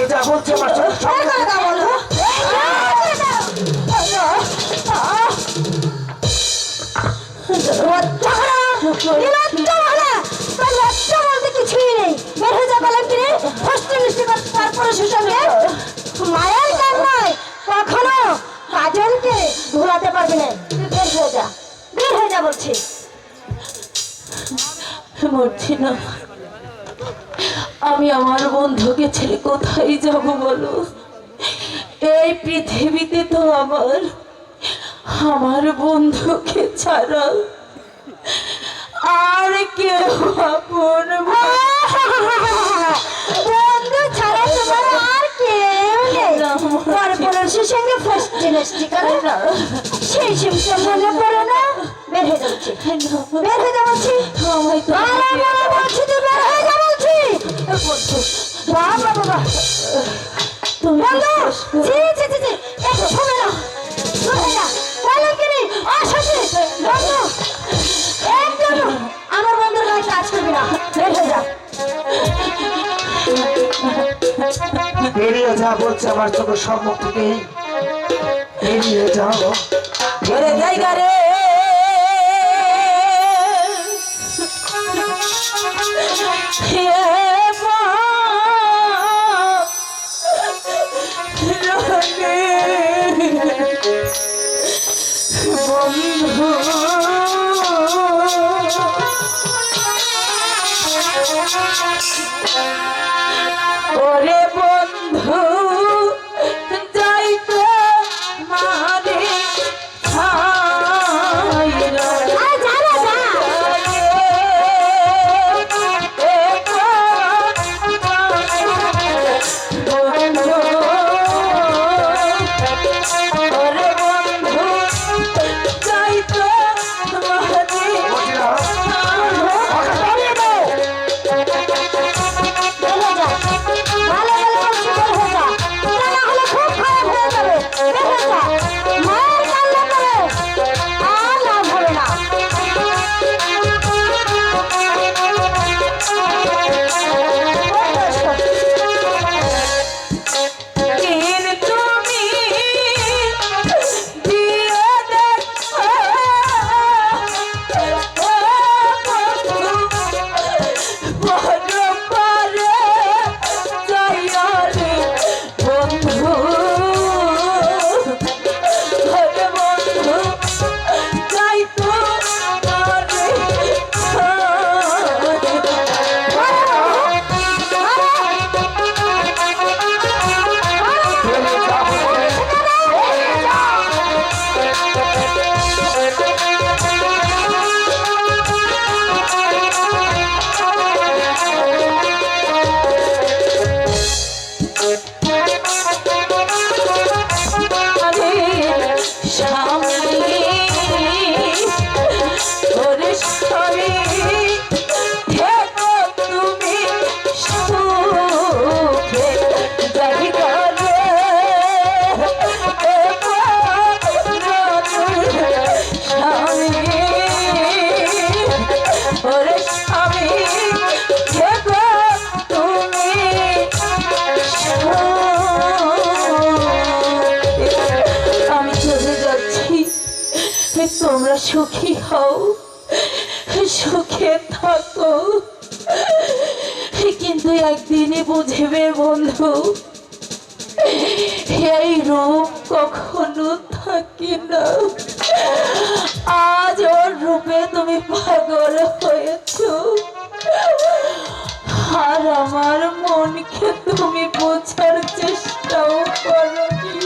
যা বলছে আমার কিছুই নেই। বের হয়ে যা বললাম কি রে, হস্তে মিষ্টি তারপরে সুসঙ্গে মায়ের কাজ নয়, কখনো কাজলকে ভুলাতে পারবি না। তুই বের হয়ে যা, বের হয়ে যা বলছি। মরছি না, আমি আমার বন্ধুকে ছেড়ে কোথায় যাব বলো? এই পৃথিবীতে তো আমার বন্ধুকে ছাড়া আর কেউ আপন বন্ধু ছাড়া তোমার আর কেউ নেই। তারপরে সুসঙ্গে ফার্স্ট মিষ্টি করে না, সেই সিমটা মনে পড়ে না। বের হয়ে যাচ্ছি, বের হয়ে যাচ্ছি, বলছি তুই বের হয়ে যা বলছি। বাবা বাবা তুমি একটু শোনে না, শোনে না বলো কি রে অশান্তি বন্ধু, একদম আমার বন্ধুর গায়ে কাজ করবি না। বের হয়ে যা, বেরিয়ে যা বলছে আমার চোখের সম্মুখ থেকে। বেরিয়ে যাও, ঘরে জায়গা রে বন্ধু ওরে বন্ধু যাইতো মারে তোমরা সুখী হও, সুখে থাকো, কিন্তু একদিনই বুঝবে বন্ধু এই রূপ কখনো থাকে না। আজ ওর রূপে তুমি পাগল হয়েছো, আর আমার মনকে তুমি বোঝার চেষ্টাও করোনি।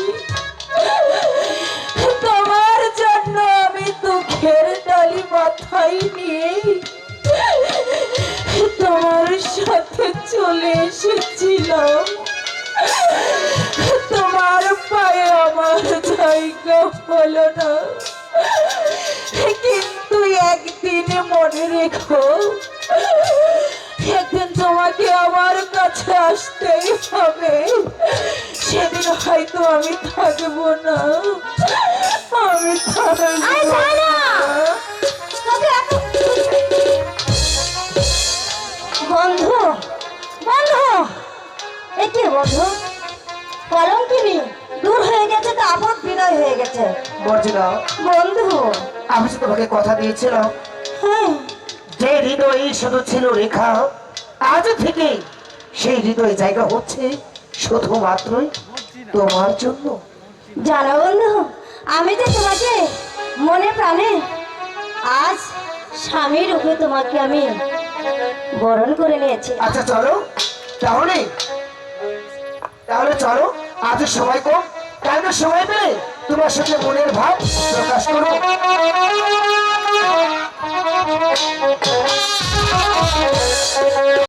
তোমার জন্য আমি দুঃখের ডালি মাথায় নিয়ে তোমার সাথে চলে এসেছিলাম। তোমার পায়ে আমার জায়গা হলো না, কিন্তু একদিন মনে রেখো, একদিন তোমাকে আমার কাছে আসতেই হবে। সেদিন হয়তো আমি থাকবো না, আমি থাকবো না। বন্ধু বন্ধু বন্ধু, কলঙ্কিনী দূর হয়ে গেছে তো আপদ বিদায় হয়ে গেছে। মর্জিনা, বন্ধু, আমি যে তোমাকে কথা দিয়েছিলাম, হ্যাঁ যে হৃদয়ে শুধু ছিল রেখা, আজ থেকে সেই হৃদয়ে জায়গা হচ্ছে শুধুমাত্রই তোমার জন্য। জানো বন্ধু, আমি যে তোমাকে মনে প্রাণে আজ স্বামী রূপে তোমাকে আমি বরণ করে নিয়েছি। আচ্ছা চলো, তাহলে তাহলে চলো, আজ সময় কম, কেন সময় পেলে তোমার সাথে মনের ভাব প্রকাশ করবো।